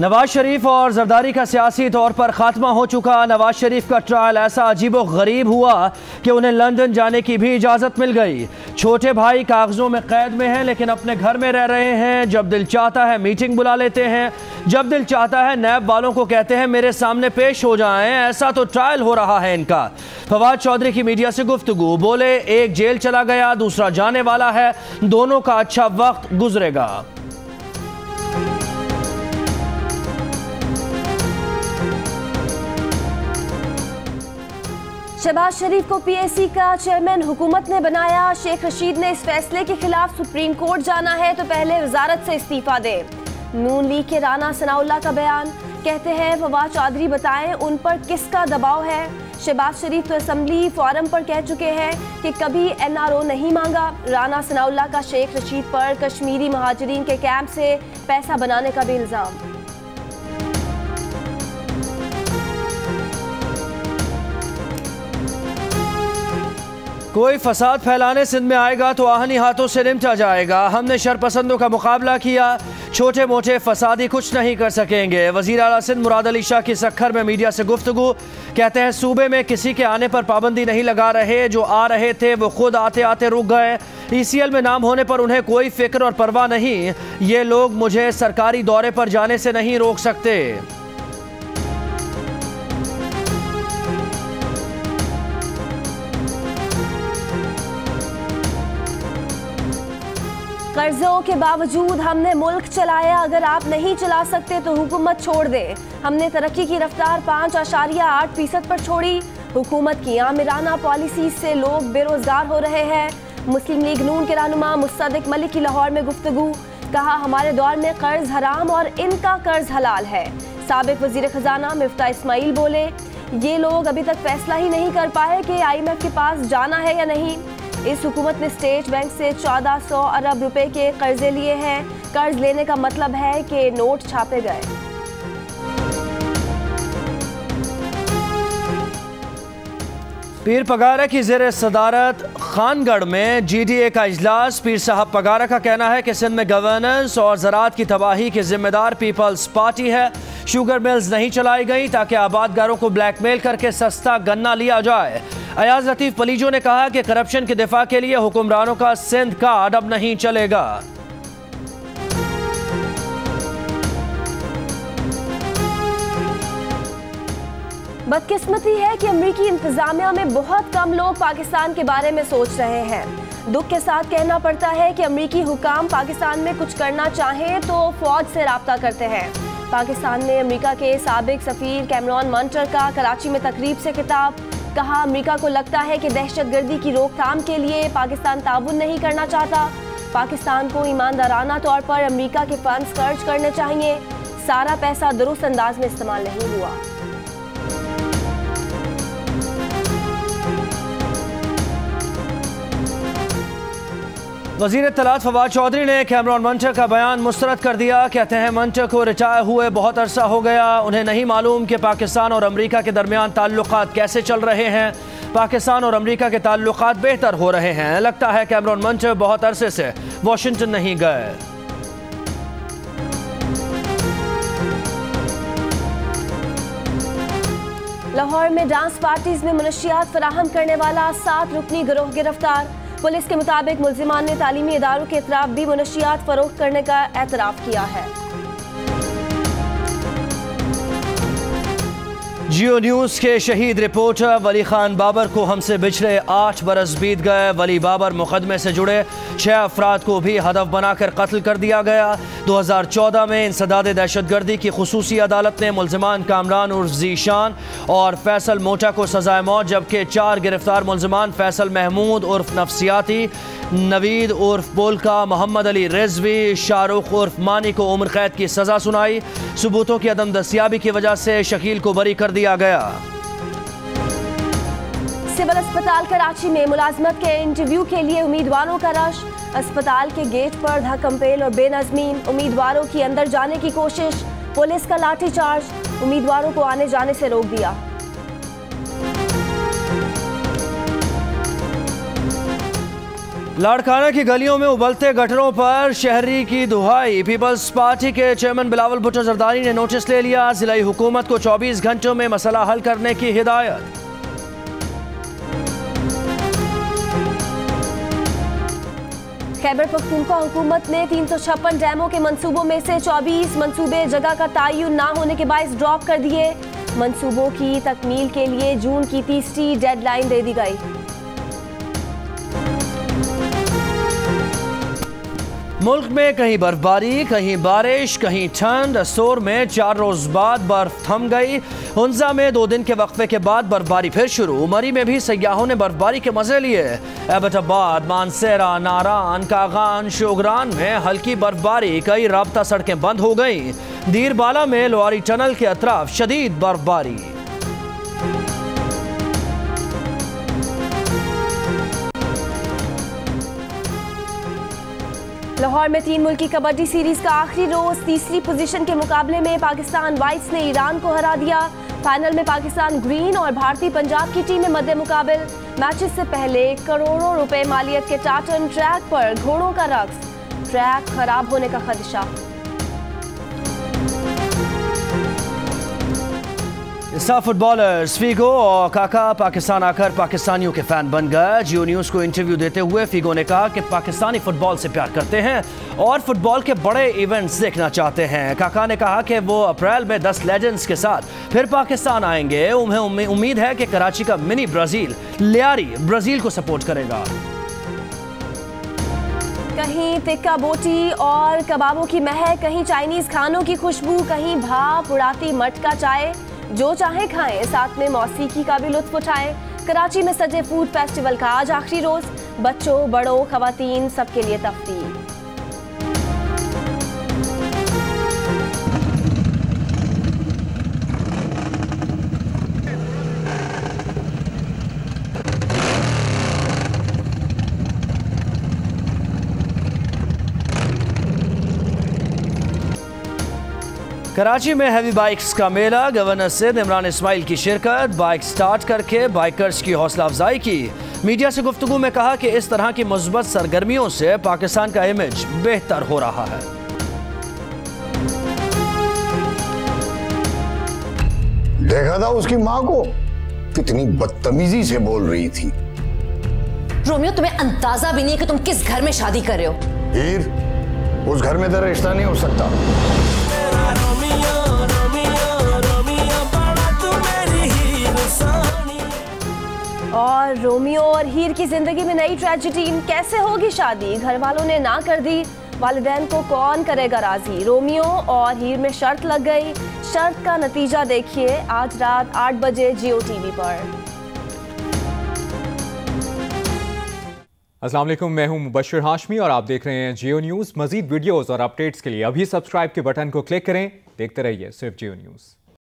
नवाज शरीफ और जरदारी का सियासी तौर पर खात्मा हो चुका। नवाज शरीफ का ट्रायल ऐसा अजीबो गरीब हुआ कि उन्हें लंदन जाने की भी इजाज़त मिल गई। छोटे भाई कागजों में कैद में हैं लेकिन अपने घर में रह रहे हैं। जब दिल चाहता है मीटिंग बुला लेते हैं, जब दिल चाहता है नैब वालों को कहते हैं मेरे सामने पेश हो जाएं। ऐसा तो ट्रायल हो रहा है इनका। फवाद चौधरी की मीडिया से गुफ्तगू, बोले एक जेल चला गया, दूसरा जाने वाला है, दोनों का अच्छा वक्त गुजरेगा। शहबाज शरीफ को पीएसी का चेयरमैन हुकूमत ने बनाया। शेख रशीद ने इस फैसले के खिलाफ सुप्रीम कोर्ट जाना है तो पहले वजारत से इस्तीफा दे। नून लीग के राना सनाउल्लाह का बयान, कहते हैं फवाद चौधरी बताएं उन पर किसका दबाव है। शहबाज शरीफ तो असेंबली फोरम पर कह चुके हैं कि कभी एनआरओ नहीं मांगा। राना सनाउल्लाह का शेख रशीद पर कश्मीरी महाजरीन के कैंप से पैसा बनाने का भी इल्जाम। कोई फसाद फैलाने सिंध में आएगा तो आहनी हाथों से निपटा जाएगा। हमने शरपसंदों का मुकाबला किया, छोटे मोटे फसादी कुछ नहीं कर सकेंगे। वज़ीर आला सिंध मुराद अली शाह की सक्खर में मीडिया से गुफ्तगू, कहते हैं सूबे में किसी के आने पर पाबंदी नहीं लगा रहे, जो आ रहे थे वो खुद आते आते रुक गए। ECL में नाम होने पर उन्हें कोई फिक्र और परवाह नहीं। ये लोग मुझे सरकारी दौरे पर जाने से नहीं रोक सकते। कर्जों के बावजूद हमने मुल्क चलाया, अगर आप नहीं चला सकते तो हुकूमत छोड़ दे। हमने तरक्की की रफ्तार 5.8% पर छोड़ी। हुकूमत की आमिराना पॉलिसी से लोग बेरोजगार हो रहे हैं। मुस्लिम लीग नून के रहनुमा मुस्तदिक मलिक की लाहौर में गुफ्तगू, कहा हमारे दौर में कर्ज हराम और इनका कर्ज हलाल है। साबिक वजीर खजाना मिफ्ता इस्माइल बोले, ये लोग अभी तक फैसला ही नहीं कर पाए कि IMF के पास जाना है या नहीं। इस हुकूमत ने स्टेट बैंक से 1400 अरब रुपए के कर्जे लिए हैं। कर्ज लेने का मतलब है कि नोट छापे गए। पीर पगारा की ज़ेर सदारत खानगढ़ में GDA का इजलास। पीर साहब पगारा का कहना है कि सिंध में गवर्नेंस और ज़राअत की तबाही की जिम्मेदार पीपल्स पार्टी है। शुगर मिल्स नहीं चलाई गई ताकि आबादगारों को ब्लैकमेल करके सस्ता गन्ना लिया जाए। अयाज लतीफ़ पलीजो ने कहा कि करप्शन के दिफा के लिए हुक्मरानों का सिंध कार्ड अब नहीं चलेगा। बदकिस्मती है कि अमरीकी इंतजामिया में बहुत कम लोग पाकिस्तान के बारे में सोच रहे हैं। दुख के साथ कहना पड़ता है कि अमरीकी हुकाम पाकिस्तान में कुछ करना चाहें तो फौज से राब्ता करते हैं। पाकिस्तान में अमरीका के साबिक सफीर कैमरॉन मंटर का कराची में तकरीब से खिताब, कहा अमरीका को लगता है कि दहशतगर्दी की रोकथाम के लिए पाकिस्तान ताउन नहीं करना चाहता। पाकिस्तान को ईमानदाराना तौर पर अमरीका के फंड्स खर्च करने चाहिए। सारा पैसा दुरुस्त अंदाज में इस्तेमाल नहीं हुआ। वज़ीर इत्तलात फवाद चौधरी ने कैमरॉन मंटर का बयान मुस्तरद कर दिया। कहते हैं मंटर को रिटायर हुए बहुत अरसा हो गया, उन्हें नहीं मालूम कि पाकिस्तान और अमरीका के दरमियान ताल्लुकात कैसे चल रहे हैं। पाकिस्तान और अमरीका के ताल्लुकात बेहतर हो रहे हैं। लगता है कैमरॉन मंटर बहुत अरसे से वाशिंगटन नहीं गए। लाहौर में डांस पार्टीज में मुनशियात फराहम करने वाला 7 रुकनी गिरोह गिरफ्तार। पुलिस के मुताबिक मुल्जिमान ने तालीमी इदारों के खिलाफ भी मुनशियात फरोख्त करने का एतराफ़ किया है। जियो न्यूज़ के शहीद रिपोर्टर वली खान बाबर को हमसे पिछले 8 बरस बीत गए। वली बाबर मुकदमे से जुड़े 6 अफराद को भी हदफ बनाकर कत्ल कर दिया गया। 2014 में इंसदाद दहशतगर्दी की खुसूसी अदालत ने मुल्जिमान कामरान उर्फ जीशान और फैसल मोटा को सजाए मौत, जबकि 4 गिरफ्तार मुल्जिमान फैसल महमूद उर्फ नफसियाती, नवीद उर्फ पोलका, मोहम्मद अली रिजवी, शाहरुख उर्फ मानी को उम्र कैद की सजा सुनाई। सबूतों की अदम दस्तियाबी की वजह से शकील को बरी कर दिया गया। सिविल अस्पताल कराची में मुलाजमत के इंटरव्यू के लिए उम्मीदवारों का रश। अस्पताल के गेट पर धक्कमपेल और बेनज़मी, उम्मीदवारों की अंदर जाने की कोशिश, पुलिस का लाठीचार्ज, उम्मीदवारों को आने जाने से रोक दिया। लाड़काना की गलियों में उबलते गटरों पर शहरी की दुहाई। पीपल्स पार्टी के चेयरमैन बिलावल भुट्टो जरदारी ने नोटिस ले लिया। जिलाई हुकूमत को 24 घंटों में मसला हल करने की हिदायत। खैबर पख्तूनख्वा हुकूमत ने 356 डैमों के मंसूबों में से 24 मंसूबे जगह का तयन ना होने के बायस ड्रॉप कर दिए। मंसूबों की तकमील के लिए जून की तीसरी डेडलाइन दे दी गई। मुल्क में कहीं बर्फबारी, कहीं बारिश, कहीं ठंड। असोर में 4 रोज बाद बर्फ थम गई। हुंजा में 2 दिन के वक्फे के बाद बर्फबारी फिर शुरू। मरी में भी सयाहों ने बर्फबारी के मजे लिए। एबटाबाद, मानसेरा, नारान, कागान, शोगरान में हल्की बर्फबारी। कई राब्ता सड़कें बंद हो गईं। दीरबाला में लोहारी टनल के अतराफ शदीद बर्फबारी। लाहौर में 3 मुल्की कबड्डी सीरीज का आखिरी रोज। तीसरी पोजीशन के मुकाबले में पाकिस्तान वाइट्स ने ईरान को हरा दिया। फाइनल में पाकिस्तान ग्रीन और भारतीय पंजाब की टीमें मद्दे मुकाबिल। मैचेस से पहले करोड़ों रुपए मालियत के टाटन ट्रैक पर घोड़ों का रक्स। ट्रैक खराब होने का खदशा। स्टार फुटबॉलर्स फिगो और काका पाकिस्तान आकर पाकिस्तानियों के फैन बन गए। जियो न्यूज़ को इंटरव्यू देते हुए फिगो ने कहा कि पाकिस्तानी फुटबॉल से प्यार करते हैं और फुटबॉल के बड़े इवेंट्स देखना चाहते हैं। काका ने कहा कि वो अप्रैल में 10 लेजेंड्स के साथ फिर पाकिस्तान आएंगे। उन्हें उम्मीद है कि कराची का मिनी ब्राजील लियारी ब्राजील को सपोर्ट करेगा। कहीं टिक्का बोटी और कबाबों की महक, कहीं चाइनीज खानों की खुशबू, कहीं भाप उड़ाती मटका चाय। जो चाहे खाएं, साथ में मौसीकी का भी लुत्फ उठाएं। कराची में सजे फूड फेस्टिवल का आज आखिरी रोज। बच्चों, बड़ों, खवातीन सबके लिए तफरीह। कराची में हैवी बाइक्स का मेला। गवर्नर सिंध इमरान इस्माइल की शिरकत। बाइक स्टार्ट करके बाइकर्स की हौसला अफजाई की। मीडिया से गुफ्तगू में कहा कि इस तरह की मुस्बत सरगर्मियों से पाकिस्तान का इमेज बेहतर हो रहा है। देखा था उसकी माँ को, कितनी बदतमीजी से बोल रही थी। रोमियो, तुम्हें अंदाजा भी नहीं है कि तुम किस घर में शादी कर रहे हो। हीर, उस घर में तेरा रिश्ता नहीं हो सकता। और रोमियो और हीर की जिंदगी में नई ट्रेजेडी। कैसे होगी शादी? घर वालों ने ना कर दी। वालिदैन को कौन करेगा राजी? रोमियो और हीर में शर्त लग गई। शर्त का नतीजा देखिए आज रात 8 बजे जियो टीवी पर। अस्सलाम वालेकुम, मैं हूं मुबश्शिर हाशमी और आप देख रहे हैं जियो न्यूज़। मजीद वीडियोस और अपडेट्स के लिए अभी सब्सक्राइब के बटन को क्लिक करें। देखते रहिए सिर्फ जियो न्यूज़।